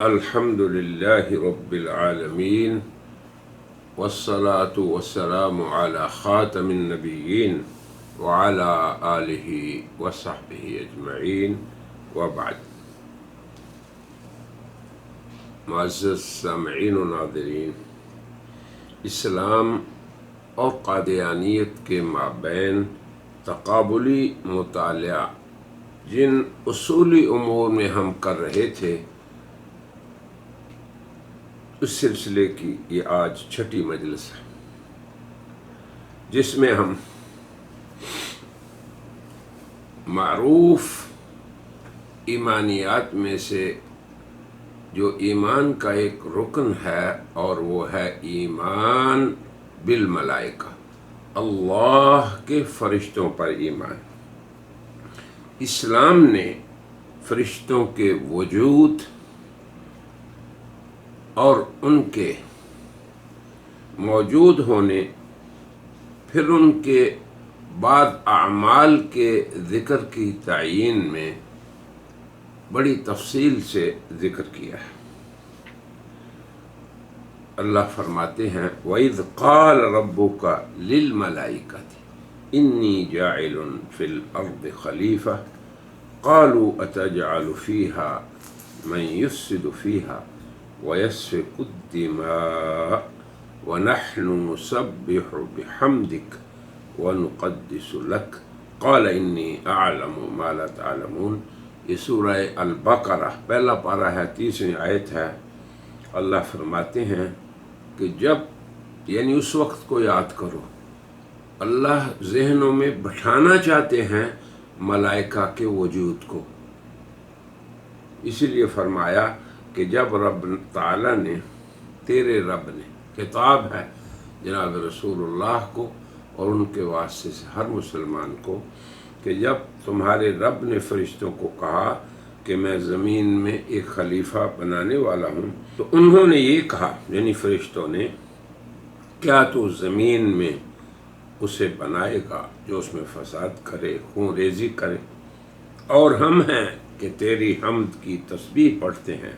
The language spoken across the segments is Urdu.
الحمد لله رب العالمين والصلاة والسلام على خاتم النبيين وعلى آله وصحبه أجمعين وبعد. معزز سامعین و ناظرین، اسلام اور قادیانیت کے مابین تقابلی مطالعہ جن اصولی امور میں ہم کر رہے تھے، اس سلسلے کی یہ آج چھٹی مجلس ہے، جس میں ہم معروف ایمانیات میں سے جو ایمان کا ایک رکن ہے اور وہ ہے ایمان بالملائکہ، اللہ کے فرشتوں پر ایمان۔ اسلام نے فرشتوں کے وجود اور ان کے موجود ہونے، پھر ان کے بعد اعمال کے ذکر کی تعیین میں بڑی تفصیل سے ذکر کیا ہے۔ اللہ فرماتے ہیں وَإِذْ قَالَ رَبُّكَ لِلْمَلَائِكَةِ إِنِّي جَاعِلٌ فِي الْأَرْضِ خَلِيفَةً قَالُوا أَتَجْعَلُ فِيهَا مَن يُفْسِدُ فِيهَا وَيَسْفِكُ الدِّمَاءَ وَنَحْنُ نُسَبِّحُ بِحَمْدِكَ وَنُقَدِّسُ لَكَ قَالَ إِنِّي أَعْلَمُ مَا لَا تَعْلَمُونَ۔ یہ سورہ البقرہ پہلا پارہ ہے، 30ویں آیت ہے۔ اللہ فرماتے ہیں کہ جب یعنی اس وقت کو یاد کرو، اللہ ذہنوں میں بٹھانا چاہتے ہیں ملائکہ کے وجود کو۔ اسی لیے فرمایا کہ جب رب تعالیٰ نے، تیرے رب نے، خطاب ہے جناب رسول اللہ کو اور ان کے واسطے سے ہر مسلمان کو، کہ جب تمہارے رب نے فرشتوں کو کہا کہ میں زمین میں ایک خلیفہ بنانے والا ہوں، تو انہوں نے یہ کہا، یعنی فرشتوں نے، کیا تو زمین میں اسے بنائے گا جو اس میں فساد کرے، خون ریزی کرے؟ اور ہم ہیں کہ تیری حمد کی تسبیح پڑھتے ہیں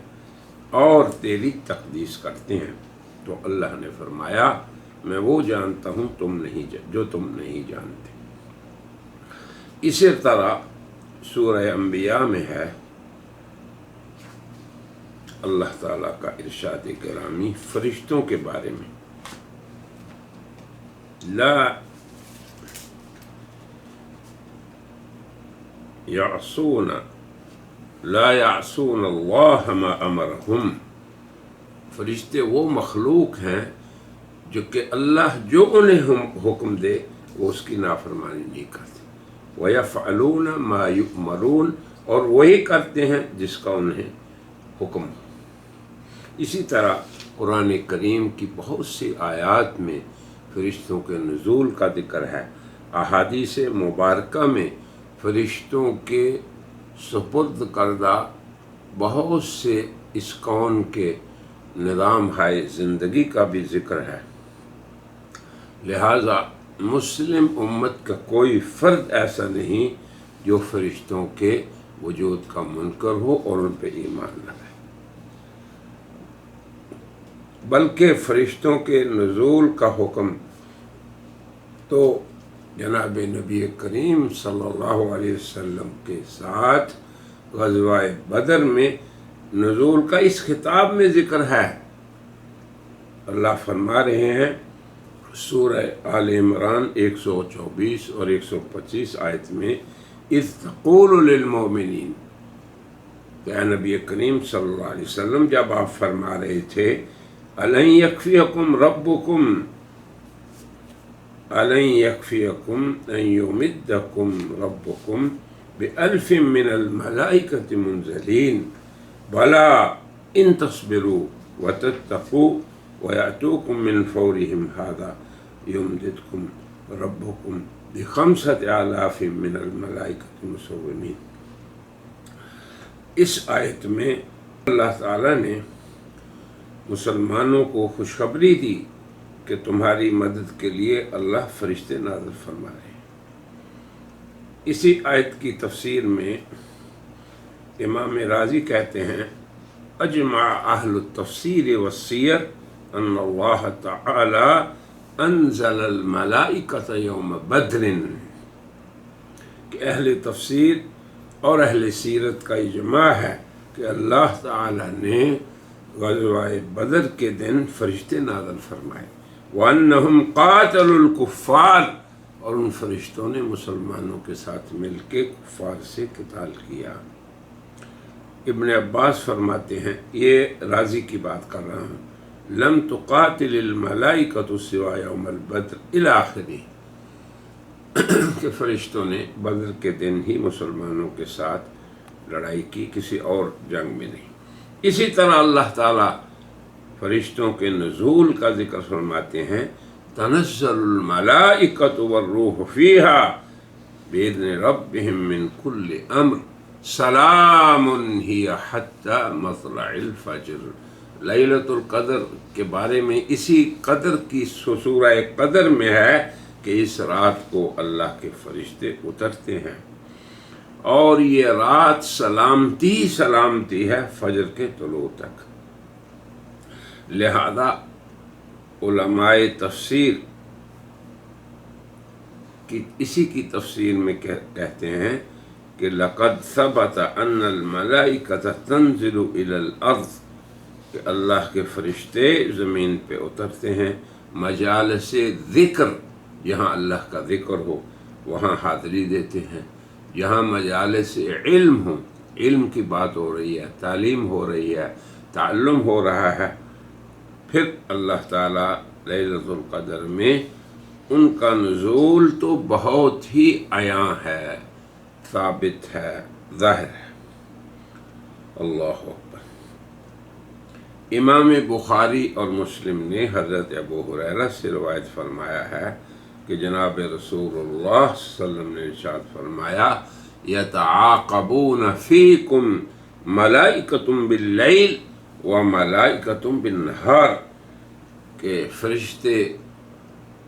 اور تیری تقدیس کرتے ہیں۔ تو اللہ نے فرمایا میں وہ جانتا ہوں جو تم نہیں جانتے۔ اسی طرح سورہ انبیاء میں ہے اللہ تعالیٰ کا ارشاد گرامی فرشتوں کے بارے میں، لا یعصون اللہ ما امرہم۔ فرشتے وہ مخلوق ہیں جو کہ اللہ جو انہیں حکم دے وہ اس کی نافرمانی نہیں کرتے۔ وَيَفْعَلُونَ مَا يُؤْمَرُونَ، اور وہی کرتے ہیں جس کا انہیں حکم ہو۔ اسی طرح قرآن کریم کی بہت سی آیات میں فرشتوں کے نزول کا ذکر ہے۔ احادیث مبارکہ میں فرشتوں کے سپرد کردہ بہت سے اس کون کے نظام ہائے زندگی کا بھی ذکر ہے۔ لہٰذا مسلم امت کا کوئی فرد ایسا نہیں جو فرشتوں کے وجود کا منکر ہو اور ان پہ ایمان نہ لائے، بلکہ فرشتوں کے نزول کا حکم تو جناب نبی کریم صلی اللہ علیہ وسلم کے ساتھ غزوہ بدر میں نزول کا اس خطاب میں ذکر ہے۔ اللہ فرما رہے ہیں سورہ آل عمران 124 اور 125 آیت میں، اذ تقول للمؤمنین، کہ اے نبی کریم صلی اللہ علیہ وسلم جب آپ فرما رہے تھے الن یکفیکم ربکم الن یکفیکم ان یمدکم ربکم بألف من الملائکۃ منزلین بلا ان تصبروا وتتقوا وَيَأْتُوكُم مِّن فَوْرِهِمْ هَٰذَا يُمْدِدْكُمْ رَبُّكُمْ بِخَمْسَةِ آلَافٍ مِّنَ الْمَلَائِكَةِ مُسَوِّمِينَ۔ اس آیت میں اللہ تعالیٰ نے مسلمانوں کو خوشخبری دی کہ تمہاری مدد کے لیے اللہ فرشتے نازل فرما رہے ہیں۔ اسی آیت کی تفسیر میں امام رازی کہتے ہیں اجمع اہل التفسیر والسیر ان اللہ تعالی انزل الملائکۃ یوم بدر، کہ اہل تفسیر اور اہل سیرت کا اجماع ہے کہ اللہ تعالی نے غزوہ بدر کے دن فرشتے نازل فرمائے، وَأَنَّهُمْ قَاتَلُوا الْكُفَّارَ، اور ان فرشتوں نے مسلمانوں کے ساتھ مل کے کفار سے قتال کیا۔ ابن عباس فرماتے ہیں، یہ رازی کی بات کر رہا ہوں، لم تقاتل الملائکۃ سوا یوم البدر الی آخرہ، کہ فرشتوں نے بدر کے دن ہی مسلمانوں کے ساتھ لڑائی کی، کسی اور جنگ میں نہیں۔ اسی طرح اللہ تعالیٰ فرشتوں کے نزول کا ذکر فرماتے ہیں، تنزل الملائکۃ والروح فیہا بإذن ربہم من کل امر سلام ہی حتی مطلع الفجر۔ لیلۃ القدر کے بارے میں اسی قدر کی سورہ قدر میں ہے کہ اس رات کو اللہ کے فرشتے اترتے ہیں، اور یہ رات سلامتی ہے فجر کے طلوع تک۔ لہذا علماء تفسیر کی اسی کی تفسیر میں کہتے ہیں کہ لقد ثبت ان الملائکۃ تنزل الی الارض، کہ اللہ کے فرشتے زمین پہ اترتے ہیں، مجالس ذکر، جہاں اللہ کا ذکر ہو وہاں حاضری دیتے ہیں، جہاں مجالس علم ہو، علم کی بات ہو رہی ہے، تعلیم ہو رہی ہے، تعلم ہو رہا ہے، پھر اللہ تعالیٰ لیلۃ القدر میں ان کا نزول تو بہت ہی عیاں ہے، ثابت ہے، ظاہر ہے۔ اللہ اکبر۔ امام بخاری اور مسلم نے حضرت ابو ہریرہ سے روایت فرمایا ہے کہ جناب رسول اللہ صلی اللہ علیہ وسلم نے ارشاد فرمایا، یتعاقبون فیکم ملائکۃ باللیل وملائکۃ بالنہار، کہ فرشتے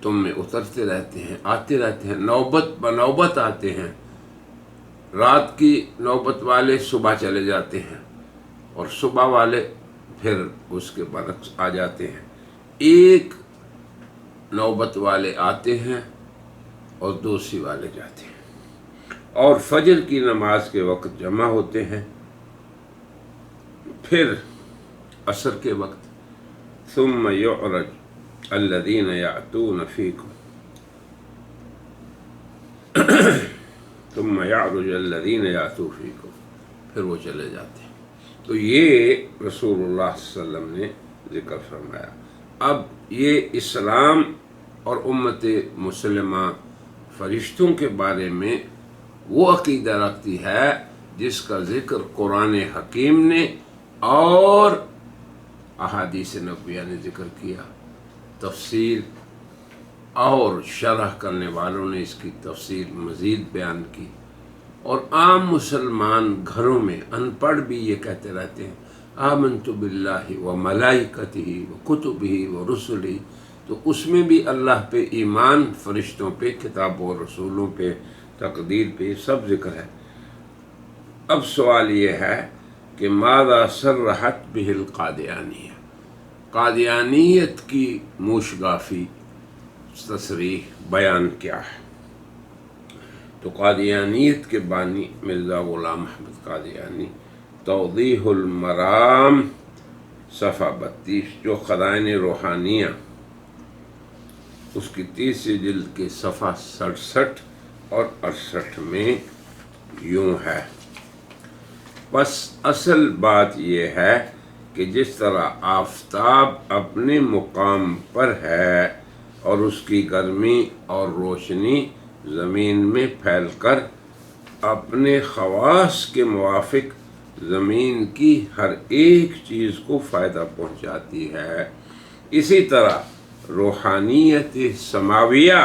تم میں اترتے رہتے ہیں، آتے رہتے ہیں، نوبت بنوبت آتے ہیں، رات کی نوبت والے صبح چلے جاتے ہیں، اور صبح والے پھر اس کے برعکس آ جاتے ہیں، ایک نوبت والے آتے ہیں اور دوسری والے جاتے ہیں، اور فجر کی نماز کے وقت جمع ہوتے ہیں، پھر عصر کے وقت ثم یعرج الذین یأتون فیکم ثم یعرج الذین یأتون فیکم، پھر وہ چلے جاتے ہیں۔ تو یہ رسول اللہ صلی اللہ علیہ وسلم نے ذکر فرمایا۔ اب یہ اسلام اور امت مسلمہ فرشتوں کے بارے میں وہ عقیدہ رکھتی ہے جس کا ذکر قرآن حکیم نے اور احادیث نبویہ نے ذکر کیا، تفسیر اور شرح کرنے والوں نے اس کی تفسیر مزید بیان کی، اور عام مسلمان گھروں میں ان پڑھ بھی یہ کہتے رہتے ہیں، آمنت باللہ و ملائکتہ و کتبہ و رسلہ، تو اس میں بھی اللہ پہ ایمان، فرشتوں پہ، کتابوں اور رسولوں پہ، تقدیر پہ، سب ذکر ہے۔ اب سوال یہ ہے کہ ماذا صرحت بہ القادیانیہ، قادیانیت کی موشگافی تصریح بیان کیا ہے؟ تو قادیانیت کے بانی مرزا غلام احمد قادیانی، توضیح المرام صفحہ 32، جو خزائن روحانیہ، اس کی 30 جلد کے صفحہ 67 اور 68 میں یوں ہے، بس اصل بات یہ ہے کہ جس طرح آفتاب اپنے مقام پر ہے اور اس کی گرمی اور روشنی زمین میں پھیل کر اپنے خواص کے موافق زمین کی ہر ایک چیز کو فائدہ پہنچاتی ہے، اسی طرح روحانیت سماویہ،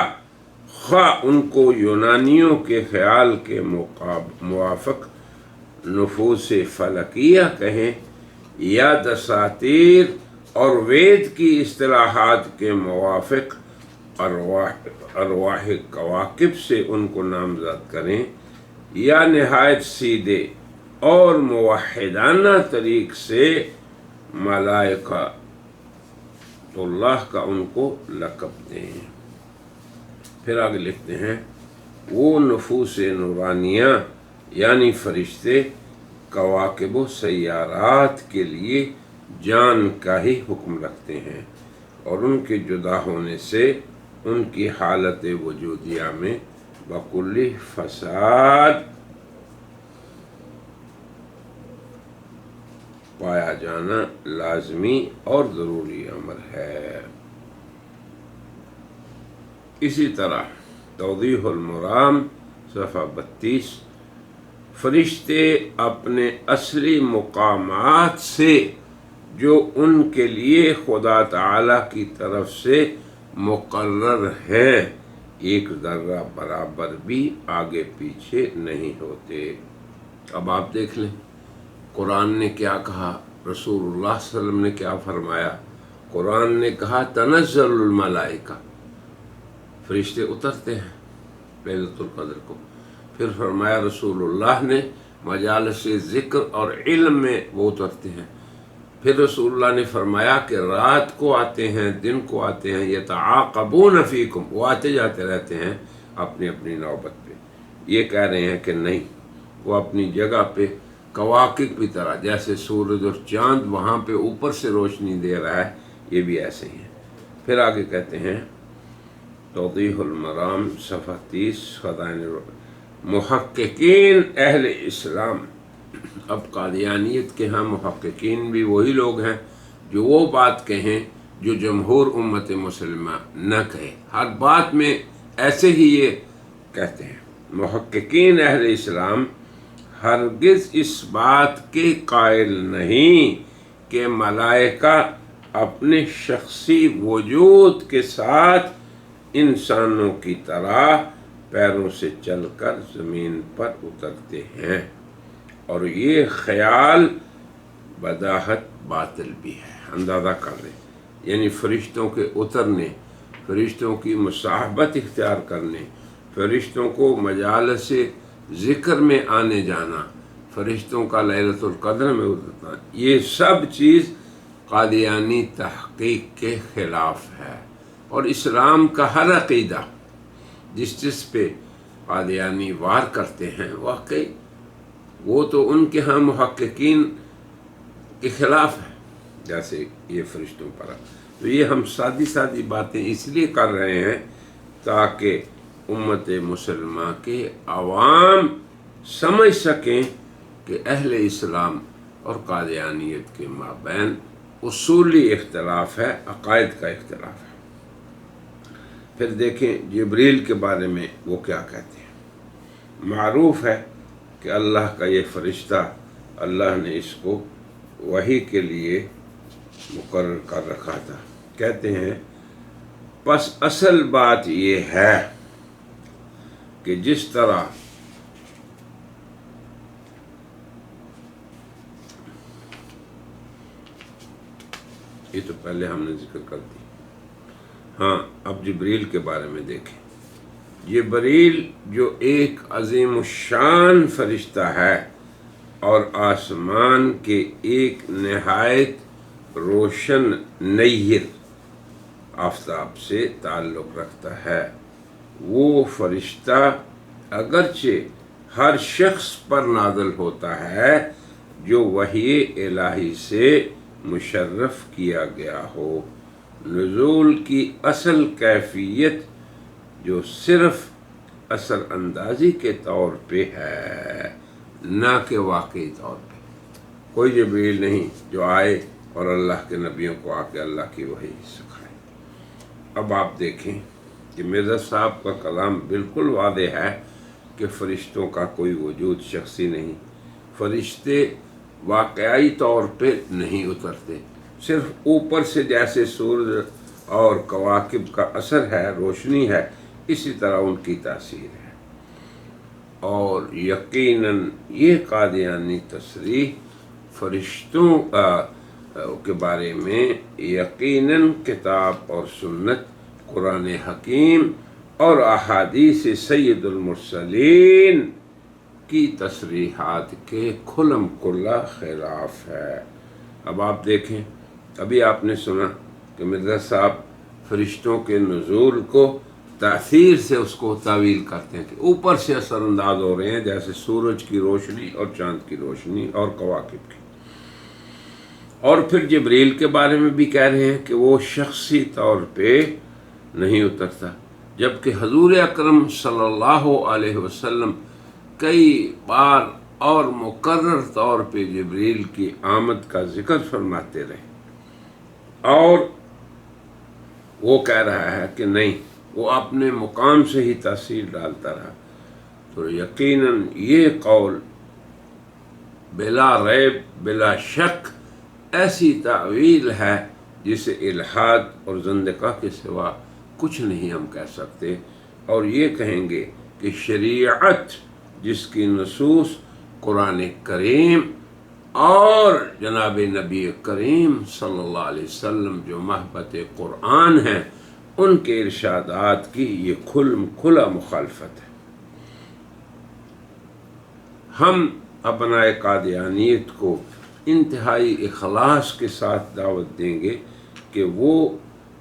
خواہ ان کو یونانیوں کے خیال کے موافق نفوس فلکیہ کہیں یا دساتیر اور وید کی اصطلاحات کے موافق ارواح کواکب سے ان کو نامزد کریں، یا نہایت سیدھے اور موحدانہ طریق سے ملائکہ تو اللہ کا ان کو لقب دیں۔ پھر آگے لکھتے ہیں وہ نفوس نورانیہ یعنی فرشتے کواکب و سیارات کے لیے جان کا ہی حکم رکھتے ہیں، اور ان کے جدا ہونے سے ان کی حالت وجودیہ میں بکلی فساد پایا جانا لازمی اور ضروری امر ہے۔ اسی طرح توضیح المرام صفحہ 32، فرشتے اپنے اصلی مقامات سے جو ان کے لیے خدا تعالی کی طرف سے مقرر ہیں ایک ذرہ برابر بھی آگے پیچھے نہیں ہوتے۔ اب آپ دیکھ لیں قرآن نے کیا کہا، رسول اللہ صلی اللہ علیہ وسلم نے کیا فرمایا۔ قرآن نے کہا تنزل الملائکہ، فرشتے اترتے ہیں لیلۃ القدر کو۔ پھر فرمایا رسول اللہ نے مجالس ذکر اور علم میں وہ اترتے ہیں۔ پھر رسول اللہ نے فرمایا کہ رات کو آتے ہیں، دن کو آتے ہیں، یتعاقبون فیکم، وہ آتے جاتے رہتے ہیں اپنی اپنی نوبت پہ۔ یہ کہہ رہے ہیں کہ نہیں، وہ اپنی جگہ پہ کواکب کی طرح، جیسے سورج اور چاند وہاں پہ اوپر سے روشنی دے رہا ہے، یہ بھی ایسے ہی ہے۔ پھر آگے کہتے ہیں توضیح المرام صفحہ 30، خزائن محققین اہل اسلام۔ اب قادیانیت کے ہاں محققین بھی وہی لوگ ہیں جو وہ بات کہیں جو جمہور امت مسلمہ نہ کہے، ہر بات میں ایسے ہی یہ کہتے ہیں۔ محققین اہل اسلام ہرگز اس بات کے قائل نہیں کہ ملائکہ اپنے شخصی وجود کے ساتھ انسانوں کی طرح پیروں سے چل کر زمین پر اترتے ہیں، اور یہ خیال بداحت باطل بھی ہے۔ اندازہ کر لیں، یعنی فرشتوں کے اترنے، فرشتوں کی مصاحبت اختیار کرنے، فرشتوں کو مجالس ذکر میں آنے جانا، فرشتوں کا لیلۃ القدر میں اترنا، یہ سب چیز قادیانی تحقیق کے خلاف ہے۔ اور اسلام کا ہر عقیدہ جس پہ قادیانی وار کرتے ہیں، واقعی وہ تو ان کے ہاں محققین کے خلاف ہے، جیسے یہ فرشتوں پر۔ تو یہ ہم سادی باتیں اس لیے کر رہے ہیں تاکہ امت مسلمہ کے عوام سمجھ سکیں کہ اہل اسلام اور قادیانیت کے مابین اصولی اختلاف ہے، عقائد کا اختلاف ہے۔ پھر دیکھیں جبریل کے بارے میں وہ کیا کہتے ہیں۔ معروف ہے کہ اللہ کا یہ فرشتہ، اللہ نے اس کو وحی کے لیے مقرر کر رکھا تھا۔ کہتے ہیں پس اصل بات یہ ہے کہ جس طرح یہ تو پہلے ہم نے ذکر کر دی۔ ہاں، اب جبریل کے بارے میں دیکھیں۔ جبریل جو ایک عظیم الشان فرشتہ ہے اور آسمان کے ایک نہایت روشن نیر آفتاب سے تعلق رکھتا ہے، وہ فرشتہ اگرچہ ہر شخص پر نازل ہوتا ہے جو وحی الہی سے مشرف کیا گیا ہو۔ نزول کی اصل کیفیت جو صرف اثر اندازی کے طور پہ ہے، نہ کہ واقعی طور پہ۔ کوئی جبریل نہیں جو آئے اور اللہ کے نبیوں کو آ کے اللہ کی وحی سکھائے۔ اب آپ دیکھیں کہ مرزا صاحب کا کلام بالکل واضح ہے کہ فرشتوں کا کوئی وجود شخصی نہیں، فرشتے واقعی طور پہ نہیں اترتے، صرف اوپر سے جیسے سورج اور کواکب کا اثر ہے، روشنی ہے، اسی طرح ان کی تاثیر ہے۔ اور یقیناً یہ قادیانی تصریح فرشتوں کے بارے میں یقیناً کتاب اور سنت، قرآن حکیم اور احادیث سید المرسلین کی تصریحات کے کھلم کھلا خلاف ہے۔ اب آپ دیکھیں، ابھی آپ نے سنا کہ مرزا صاحب فرشتوں کے نزول کو تاثیر سے اس کو تعویل کرتے ہیں کہ اوپر سے اثر انداز ہو رہے ہیں، جیسے سورج کی روشنی اور چاند کی روشنی اور کواکب کی۔ اور پھر جبریل کے بارے میں بھی کہہ رہے ہیں کہ وہ شخصی طور پہ نہیں اترتا، جبکہ حضور اکرم صلی اللہ علیہ وسلم کئی بار اور مکرر طور پہ جبریل کی آمد کا ذکر فرماتے رہے، اور وہ کہہ رہا ہے کہ نہیں، وہ اپنے مقام سے ہی تاثیر ڈالتا رہا۔ تو یقیناً یہ قول بلا ریب، بلا شک ایسی تعویل ہے جسے الحاد اور زندقہ کے سوا کچھ نہیں ہم کہہ سکتے، اور یہ کہیں گے کہ شریعت جس کی نصوص قرآن کریم اور جناب نبی کریم صلی اللہ علیہ وسلم جو محبت قرآن ہیں ان کے ارشادات کی یہ کھلا مخالفت ہے۔ ہم ابنائے قادیانیت کو انتہائی اخلاص کے ساتھ دعوت دیں گے کہ وہ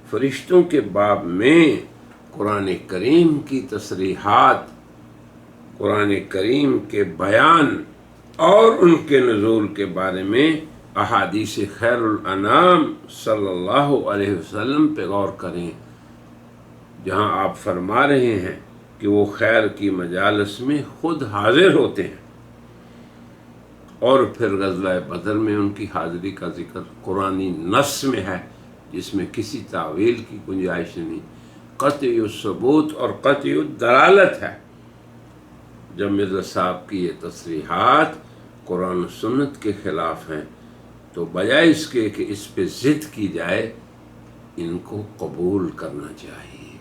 فرشتوں کے باب میں قرآن کریم کی تصریحات، قرآن کریم کے بیان اور ان کے نزول کے بارے میں احادیث خیر الانام صلی اللہ علیہ وسلم پہ غور کریں، جہاں آپ فرما رہے ہیں کہ وہ خیر کی مجالس میں خود حاضر ہوتے ہیں، اور پھر غزوہ بدر میں ان کی حاضری کا ذکر قرآنی نص میں ہے، جس میں کسی تعویل کی گنجائش نہیں، قطعی الثبوت اور قطعی الدلالت ہے۔ جب مرزا صاحب کی یہ تصریحات قرآن و سنت کے خلاف ہیں تو بجائے اس کے کہ اس پہ ضد کی جائے، ان کو قبول کرنا چاہیے۔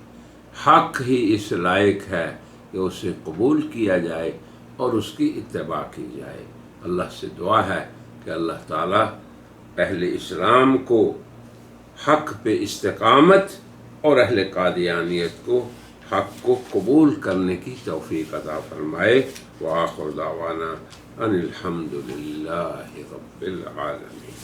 حق ہی اس لائق ہے کہ اسے قبول کیا جائے اور اس کی اتباع کی جائے۔ اللہ سے دعا ہے کہ اللہ تعالیٰ اہل اسلام کو حق پہ استقامت اور اہل قادیانیت کو حق کو قبول کرنے کی توفیق عطا فرمائے۔ وآخر دعوانا ان الحمد للہ رب العالمین۔